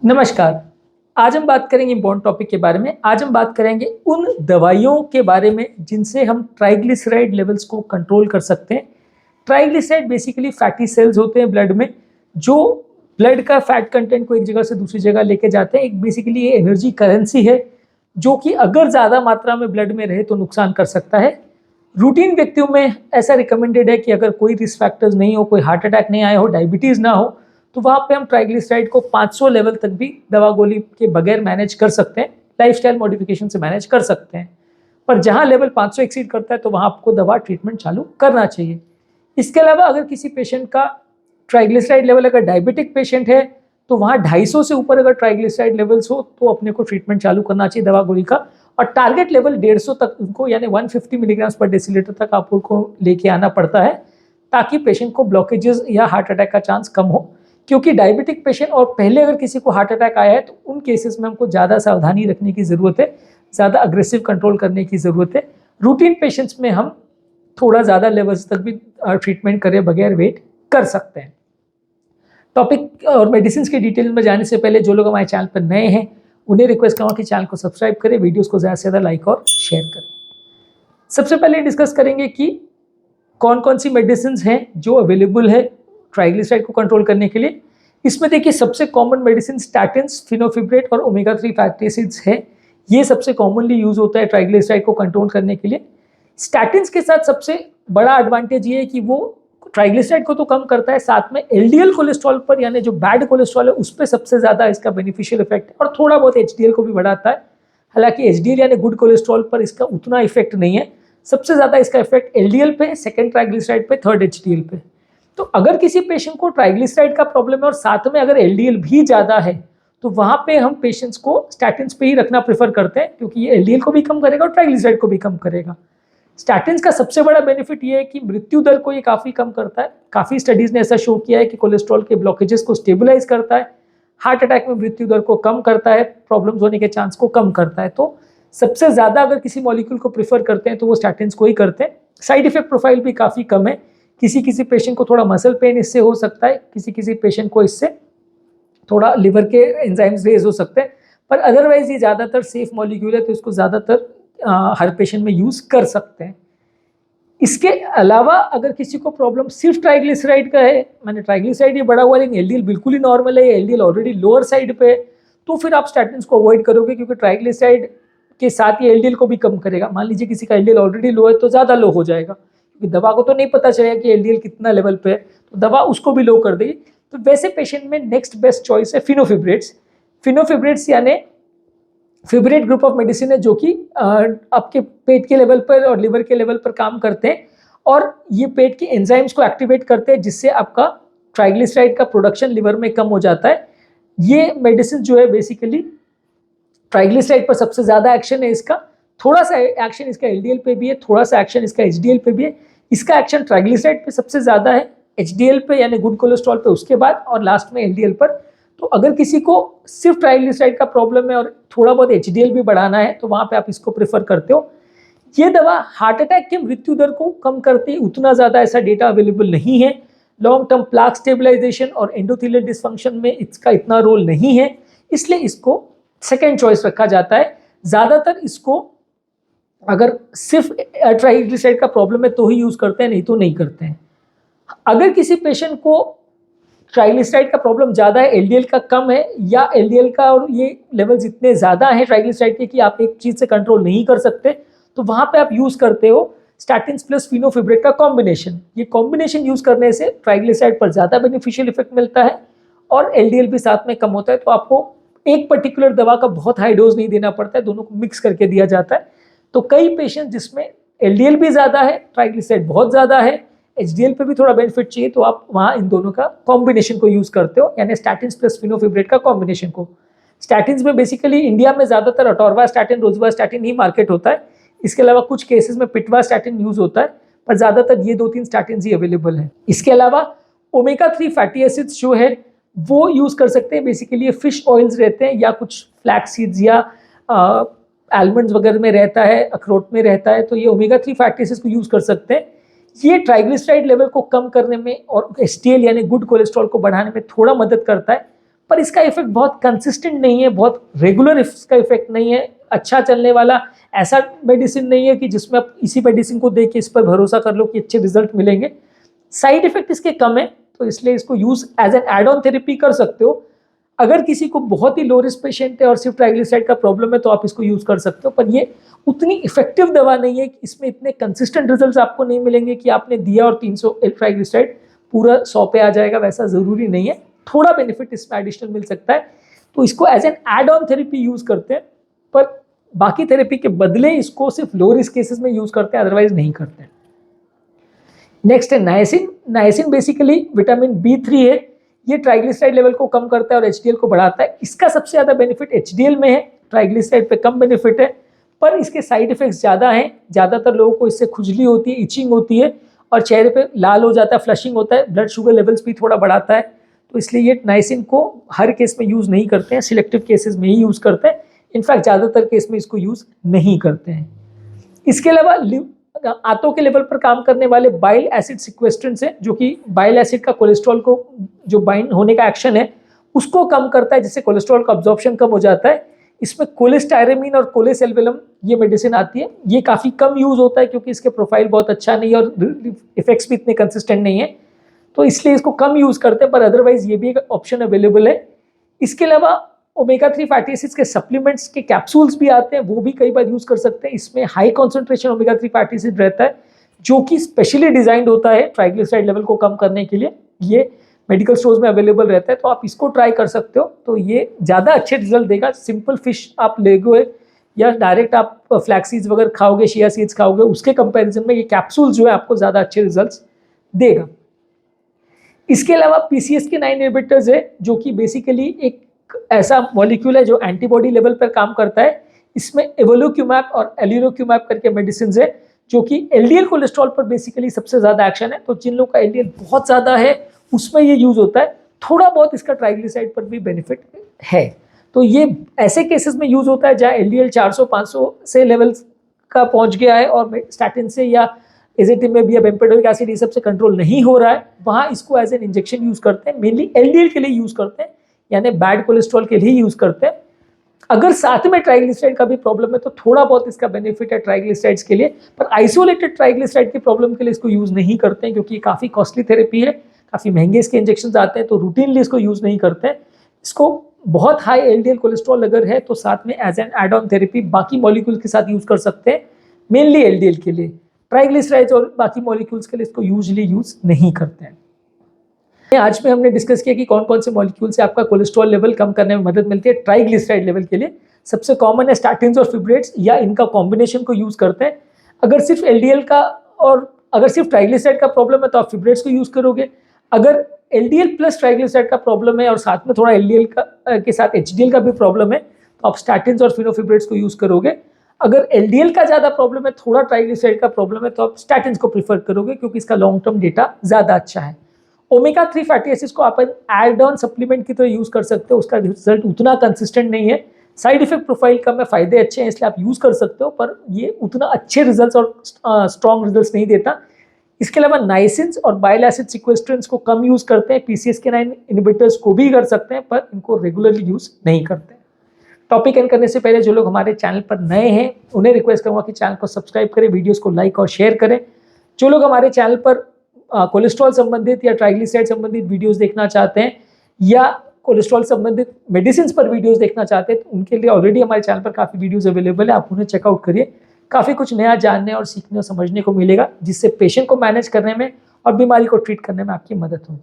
नमस्कार। आज हम बात करेंगे इम्पोर्टेंट टॉपिक के बारे में। आज हम बात करेंगे उन दवाइयों के बारे में जिनसे हम ट्राइग्लिसराइड लेवल्स को कंट्रोल कर सकते हैं। ट्राइग्लिसराइड बेसिकली फैटी सेल्स होते हैं ब्लड में, जो ब्लड का फैट कंटेंट को एक जगह से दूसरी जगह लेके जाते हैं। एक बेसिकली ये एनर्जी करेंसी है जो कि अगर ज़्यादा मात्रा में ब्लड में रहे तो नुकसान कर सकता है। रूटीन व्यक्तियों में ऐसा रिकमेंडेड है कि अगर कोई रिस्क फैक्टर्स नहीं हो, कोई हार्ट अटैक नहीं आया हो, डायबिटीज़ ना हो, तो वहाँ पे हम ट्राइग्लिसराइड को 500 लेवल तक भी दवा गोली के बगैर मैनेज कर सकते हैं, लाइफस्टाइल मॉडिफिकेशन से मैनेज कर सकते हैं। पर जहाँ लेवल 500 एक्सीड करता है तो वहाँ आपको दवा ट्रीटमेंट चालू करना चाहिए। इसके अलावा अगर किसी पेशेंट का ट्राइग्लिसराइड लेवल अगर डायबिटिक पेशेंट है तो वहाँ 250 से ऊपर अगर ट्राइग्लिसराइड लेवल्स हो तो अपने को ट्रीटमेंट चालू करना चाहिए दवा गोली का। और टारगेट लेवल 150 तक उनको यानी 150 मिलीग्राम पर डेसीलीटर तक आपको लेके आना पड़ता है ताकि पेशेंट को ब्लॉकेजेस या हार्ट अटैक का चांस कम हो। क्योंकि डायबिटिक पेशेंट और पहले अगर किसी को हार्ट अटैक आया है तो उन केसेस में हमको ज़्यादा सावधानी रखने की ज़रूरत है, ज़्यादा अग्रेसिव कंट्रोल करने की ज़रूरत है। रूटीन पेशेंट्स में हम थोड़ा ज़्यादा लेवल्स तक भी ट्रीटमेंट करे बगैर वेट कर सकते हैं। टॉपिक और मेडिसिन की डिटेल में जाने से पहले जो लोग हमारे चैनल पर नए हैं उन्हें रिक्वेस्ट करूँगा कि चैनल को सब्सक्राइब करें, वीडियोज़ को ज़्यादा से ज़्यादा लाइक और शेयर करें। सबसे पहले डिस्कस करेंगे कि कौन कौन सी मेडिसिन हैं जो अवेलेबल है ट्राइग्लिसराइड को कंट्रोल करने के लिए। इसमें देखिए सबसे कॉमन मेडिसिन स्टैटिन्स, फिनोफिब्रेट और ओमेगा 3 फैटी एसिड्स है। ये सबसे कॉमनली यूज होता है ट्राइग्लिसराइड को कंट्रोल करने के लिए। स्टैटिन्स के साथ सबसे बड़ा एडवांटेज ये है कि वो ट्राइग्लिसराइड को तो कम करता है, साथ में एलडीएल कोलेस्ट्रॉल पर यानी जो बैड कोलेस्ट्रॉल है उस पर सबसे ज़्यादा इसका बेनिफिशियल इफेक्ट है और थोड़ा बहुत एचडीएल को भी बढ़ाता है। हालांकि एचडीएल यानी गुड कोलेस्ट्रॉल पर इसका उतना इफेक्ट नहीं है। सबसे ज़्यादा इसका इफेक्ट एलडीएल पे, सेकेंड ट्राइग्लिसराइड पे, थर्ड एचडीएल पे। तो अगर किसी पेशेंट को ट्राइग्लिसराइड का प्रॉब्लम है और साथ में अगर एलडीएल भी ज़्यादा है तो वहाँ पे हम पेशेंट्स को स्टैटिन्स पे ही रखना प्रेफर करते हैं, क्योंकि ये एलडीएल को भी कम करेगा और ट्राइग्लिसराइड को भी कम करेगा। स्टैटिन्स का सबसे बड़ा बेनिफिट ये है कि मृत्यु दर को ये काफ़ी कम करता है। काफ़ी स्टडीज़ ने ऐसा शो किया है कि कोलेस्ट्रॉल के ब्लॉकेजेस को स्टेबलाइज करता है, हार्ट अटैक में मृत्यु दर को कम करता है, प्रॉब्लम्स होने के चांस को कम करता है। तो सबसे ज़्यादा अगर किसी मॉलिक्यूल को प्रेफर करते हैं तो वो स्टैटिन्स को ही करते हैं। साइड इफेक्ट प्रोफाइल भी काफ़ी कम है। किसी पेशेंट को थोड़ा मसल पेन इससे हो सकता है, किसी पेशेंट को इससे थोड़ा लिवर के एंजाइम्स रेज हो सकते हैं, पर अदरवाइज ये ज़्यादातर सेफ मॉलिक्यूल है तो इसको ज़्यादातर हर पेशेंट में यूज़ कर सकते हैं। इसके अलावा अगर किसी को प्रॉब्लम सिर्फ ट्राइग्लिसराइड का है, मैंने ट्राइग्लिसराइड ये बढ़ा हुआ लेकिन एलडीएल बिल्कुल ही नॉर्मल है, एलडीएल ऑलरेडी लोअर साइड पे है, तो फिर आप स्टैटिन्स को अवॉइड करोगे, क्योंकि ट्राइग्लिसराइड के साथ ये एलडीएल को भी कम करेगा। मान लीजिए किसी का एलडीएल ऑलरेडी लो है तो ज़्यादा लो हो जाएगा, क्योंकि दवा को तो नहीं पता चलेगा कि एलडीएल कितना लेवल पे है, तो दवा उसको भी लो कर देगी। तो वैसे पेशेंट में नेक्स्ट बेस्ट चॉइस है फिनोफिब्रेट्स। फिनोफिब्रेट्स यानी फिब्रेट ग्रुप ऑफ मेडिसिन है जो कि आपके पेट के लेवल पर और लिवर के लेवल पर काम करते हैं और ये पेट के एंजाइम्स को एक्टिवेट करते हैं, जिससे आपका ट्राइग्लिसराइड का प्रोडक्शन लिवर में कम हो जाता है। ये मेडिसिन जो है बेसिकली ट्राइग्लिसराइड पर सबसे ज़्यादा एक्शन है इसका, थोड़ा सा एक्शन इसका एलडीएल पे भी है, थोड़ा सा एक्शन इसका एचडीएल पे भी है। इसका एक्शन ट्राइग्लिसराइड पे सबसे ज़्यादा है, एचडीएल पे यानी गुड कोलेस्ट्रॉल पे उसके बाद, और लास्ट में एलडीएल पर। तो अगर किसी को सिर्फ ट्राइग्लिसराइड का प्रॉब्लम है और थोड़ा बहुत एचडीएल भी बढ़ाना है तो वहाँ पे आप इसको प्रेफर करते हो। ये दवा हार्ट अटैक के मृत्यु दर को कम करती है, उतना ज़्यादा ऐसा डेटा अवेलेबल नहीं है। लॉन्ग टर्म प्लाक स्टेबलाइजेशन और एंडोथेलियल डिसफंक्शन में इसका इतना रोल नहीं है, इसलिए इसको सेकेंड चॉइस रखा जाता है। ज़्यादातर इसको अगर सिर्फ ट्राइग्लिसराइड का प्रॉब्लम है तो ही यूज़ करते हैं, नहीं तो नहीं करते हैं। अगर किसी पेशेंट को ट्राइग्लिसराइड का प्रॉब्लम ज़्यादा है, एलडीएल का कम है, या एलडीएल का और ये लेवल्स इतने ज़्यादा हैं ट्राइग्लिसराइड के कि आप एक चीज़ से कंट्रोल नहीं कर सकते, तो वहाँ पे आप यूज़ करते हो स्टैटिन्स प्लस फिनोफिब्रेट का कॉम्बिनेशन। ये कॉम्बिनेशन यूज़ करने से ट्राइग्लिसराइड पर ज़्यादा बेनिफिशियल इफेक्ट मिलता है और एलडीएल भी साथ में कम होता है। तो आपको एक पर्टिकुलर दवा का बहुत हाई डोज नहीं देना पड़ता है, दोनों को मिक्स करके दिया जाता है। तो कई पेशेंट जिसमें एलडीएल भी ज़्यादा है, ट्राइग्लिसराइड बहुत ज़्यादा है, एचडीएल पे भी थोड़ा बेनिफिट चाहिए, तो आप वहाँ इन दोनों का कॉम्बिनेशन को यूज़ करते हो, यानी स्टैटिन्स प्लस फिनोफिब्रेट का कॉम्बिनेशन को। स्टैटिन्स में बेसिकली इंडिया में ज़्यादातर अटोरवास्टैटिन, रोज़वास्टैटिन ही मार्केट होता है। इसके अलावा कुछ केसेस में पिटवास्टैटिन यूज़ होता है, पर ज़्यादातर ये 2-3 स्टैटिन्स ही अवेलेबल है। इसके अलावा ओमेगा 3 फैटी एसिड्स जो है वो यूज़ कर सकते हैं। बेसिकली ये फिश ऑयल्स रहते हैं या कुछ फ्लैक्स सीड्स या आलमंड्स वगैरह में रहता है, अखरोट में रहता है, तो ये ओमेगा 3 फैटी एसिड्स को यूज़ कर सकते हैं। ये ट्राइग्लिसराइड लेवल को कम करने में और एचडीएल यानी गुड कोलेस्ट्रॉल को बढ़ाने में थोड़ा मदद करता है, पर इसका इफेक्ट बहुत कंसिस्टेंट नहीं है, बहुत रेगुलर इसका इफेक्ट नहीं है, अच्छा चलने वाला ऐसा मेडिसिन नहीं है कि जिसमें आप इसी मेडिसिन को देख के इस पर भरोसा कर लो कि अच्छे रिजल्ट मिलेंगे। साइड इफेक्ट इसके कम है, तो इसलिए इसको use as an add on therapy कर सकते हो। अगर किसी को बहुत ही लो रिस्क पेशेंट है और सिर्फ ट्राइग्लिसराइड का प्रॉब्लम है तो आप इसको यूज कर सकते हो, पर ये उतनी इफेक्टिव दवा नहीं है, इसमें इतने कंसिस्टेंट रिजल्ट्स आपको नहीं मिलेंगे कि आपने दिया और 300 ट्राइग्लिसराइड पूरा 100 पे आ जाएगा, वैसा जरूरी नहीं है। थोड़ा बेनिफिट इसमें एडिशनल मिल सकता है, तो इसको as an add on therapy use करते हैं, पर बाकी थेरेपी के बदले इसको सिर्फ लो रिस्क केसेस में यूज करते हैं, अदरवाइज नहीं करते हैं। नेक्स्ट है niacin. Niacin basically vitamin B3 है, ये ट्राइग्लिसराइड लेवल को कम करता है और HDL को बढ़ाता है। इसका सबसे ज़्यादा बेनिफिट HDL में है, ट्राइग्लिसराइड पे कम बेनिफिट है, पर इसके साइड इफेक्ट्स ज़्यादा हैं। ज़्यादातर लोगों को इससे खुजली होती है, इचिंग होती है और चेहरे पे लाल हो जाता है, फ्लशिंग होता है, ब्लड शुगर लेवल्स भी थोड़ा बढ़ाता है। तो इसलिए ये नाइसिन को हर केस में यूज़ नहीं करते हैं, सिलेक्टिव केसेस में ही यूज़ करते हैं। इनफैक्ट ज़्यादातर केस में इसको यूज़ नहीं करते हैं। इसके अलावा आंतों के लेवल पर काम करने वाले बाइल एसिड सिक्वेस्ट्रेंट्स हैं, जो कि बाइल एसिड का कोलेस्ट्रॉल को जो बाइंड होने का एक्शन है उसको कम करता है, जिससे कोलेस्ट्रॉल का अब्जॉर्प्शन कम हो जाता है। इसमें कोलेस्टायरेमिन और कोलेसेल्वेलम ये मेडिसिन आती है, ये काफ़ी कम यूज़ होता है क्योंकि इसके प्रोफाइल बहुत अच्छा नहीं है और इफेक्ट्स भी इतने कंसिस्टेंट नहीं है, तो इसलिए इसको कम यूज़ करते हैं, पर अदरवाइज ये भी एक ऑप्शन अवेलेबल है। इसके अलावा ओमेगा 3 फैटी एसिड्स के सप्लीमेंट्स के कैप्सूल्स भी आते हैं, वो भी कई बार यूज़ कर सकते हैं। इसमें high concentration omega 3 fatty acid रहता है, जो कि स्पेशली डिजाइंड होता है ट्राइग्लिसराइड लेवल को कम करने के लिए। ये मेडिकल स्टोर्स में अवेलेबल रहता है, तो आप इसको ट्राई कर सकते हो, तो ये ज़्यादा अच्छे रिजल्ट देगा। सिंपल फिश आप लेगोए या डायरेक्ट आप फ्लैक्स सीड्स वगैरह खाओगे, चिया सीड्स खाओगे, उसके कंपैरिजन में ये कैप्सूल जो है आपको ज़्यादा अच्छे रिजल्ट्स देगा। इसके अलावा PCSK9 इनहिबिटर्स है, जो कि बेसिकली एक ऐसा मॉलिक्यूल है जो एंटीबॉडी लेवल पर काम करता है। इसमें एवोलुक्यूमैब और एलिरोक्यूमैब करके मेडिसिन है, जो कि LDL कोलेस्ट्रॉल पर बेसिकली सबसे ज़्यादा एक्शन है। तो जिन लोगों का LDL बहुत ज़्यादा है उसमें ये यूज़ होता है, थोड़ा बहुत इसका ट्राइग्लिसराइड पर भी बेनिफिट है। तो ये ऐसे केसेस में यूज़ होता है जहाँ LDL 400-500 से लेवल का पहुँच गया है और स्टैटिन से या एजेटिमेब या बेम्पेडोइक एसिड ये सबसे कंट्रोल नहीं हो रहा है, वहाँ इसको एज एन इंजेक्शन यूज़ करते हैं। मेनली LDL के लिए यूज़ करते हैं, यानी बैड कोलेस्ट्रॉल के लिए यूज़ करते हैं। अगर साथ में ट्राइग्लिसराइड का भी प्रॉब्लम है तो थोड़ा बहुत इसका बेनिफिट है ट्राइग्लिसराइड्स के लिए, पर आइसोलेटेड ट्राइग्लिसराइड के प्रॉब्लम के लिए इसको यूज़ नहीं करते हैं, क्योंकि काफ़ी कॉस्टली थेरेपी है, काफ़ी महंगे इसके इंजेक्शन आते हैं, तो रूटीनली इसको यूज़ नहीं करते हैं। इसको बहुत हाई LDL कोलेस्ट्रॉल अगर है तो साथ में as an add on therapy बाकी मॉलिक्यूल के साथ यूज़ कर सकते हैं, मेनली LDL के लिए। ट्राइग्लिसराइड्स और बाकी मॉलिक्यूल्स के लिए इसको यूजली यूज़ नहीं करते हैं। आज में हमने डिस्कस किया कि कौन कौन से मॉलिक्यूल से आपका कोलेस्ट्रॉल लेवल कम करने में मदद मिलती है ट्राइग्लिसराइड लेवल के लिए। सबसे कॉमन है स्टैटिन्स और फिब्रेट्स, या इनका कॉम्बिनेशन को यूज़ करते हैं। अगर सिर्फ LDL का और अगर सिर्फ ट्राइग्लिसराइड का प्रॉब्लम है तो आप फिब्रेट्स को यूज़ करोगे। अगर LDL प्लस ट्राइग्लिसराइड का प्रॉब्लम है और साथ में थोड़ा LDL का के साथ HDL का भी प्रॉब्लम है तो आप स्टैटिन्स और फिनोफिब्रेट्स को यूज़ करोगे। अगर LDL का ज़्यादा प्रॉब्लम है, थोड़ा ट्राइग्लिसराइड का प्रॉब्लम है, तो आप स्टैटिन्स को प्रीफर करोगे क्योंकि इसका लॉन्ग टर्म डेटा ज़्यादा अच्छा है। ओमेगा 3 फैटी एसिड्स को आप एड ऑन सप्लीमेंट की तरह यूज़ कर सकते हो, उसका रिजल्ट उतना कंसिस्टेंट नहीं है, साइड इफेक्ट प्रोफाइल कम है, फ़ायदे अच्छे हैं, इसलिए आप यूज़ कर सकते हो, पर ये उतना अच्छे रिजल्ट्स और स्ट्रॉन्ग रिजल्ट्स नहीं देता। इसके अलावा नाइसिन्स और बाइल एसिड सिक्वेस्ट्रेंट्स को कम यूज़ करते हैं, PCSK9 इनहिबिटर्स को भी कर सकते हैं, पर इनको रेगुलरली यूज़ नहीं करते। टॉपिक एंड करने से पहले जो लोग हमारे चैनल पर नए हैं उन्हें रिक्वेस्ट करूँगा कि चैनल को सब्सक्राइब करें, वीडियोज़ को लाइक और शेयर करें। जो लोग हमारे चैनल पर कोलेस्ट्रॉल संबंधित या ट्राइग्लिसराइड संबंधित वीडियोस देखना चाहते हैं या कोलेस्ट्रॉल संबंधित मेडिसिन पर वीडियोस देखना चाहते हैं, तो उनके लिए ऑलरेडी हमारे चैनल पर काफ़ी वीडियोस अवेलेबल है, आप उन्हें चेकआउट करिए। काफ़ी कुछ नया जानने और सीखने और समझने को मिलेगा, जिससे पेशेंट को मैनेज करने में और बीमारी को ट्रीट करने में आपकी मदद होगी।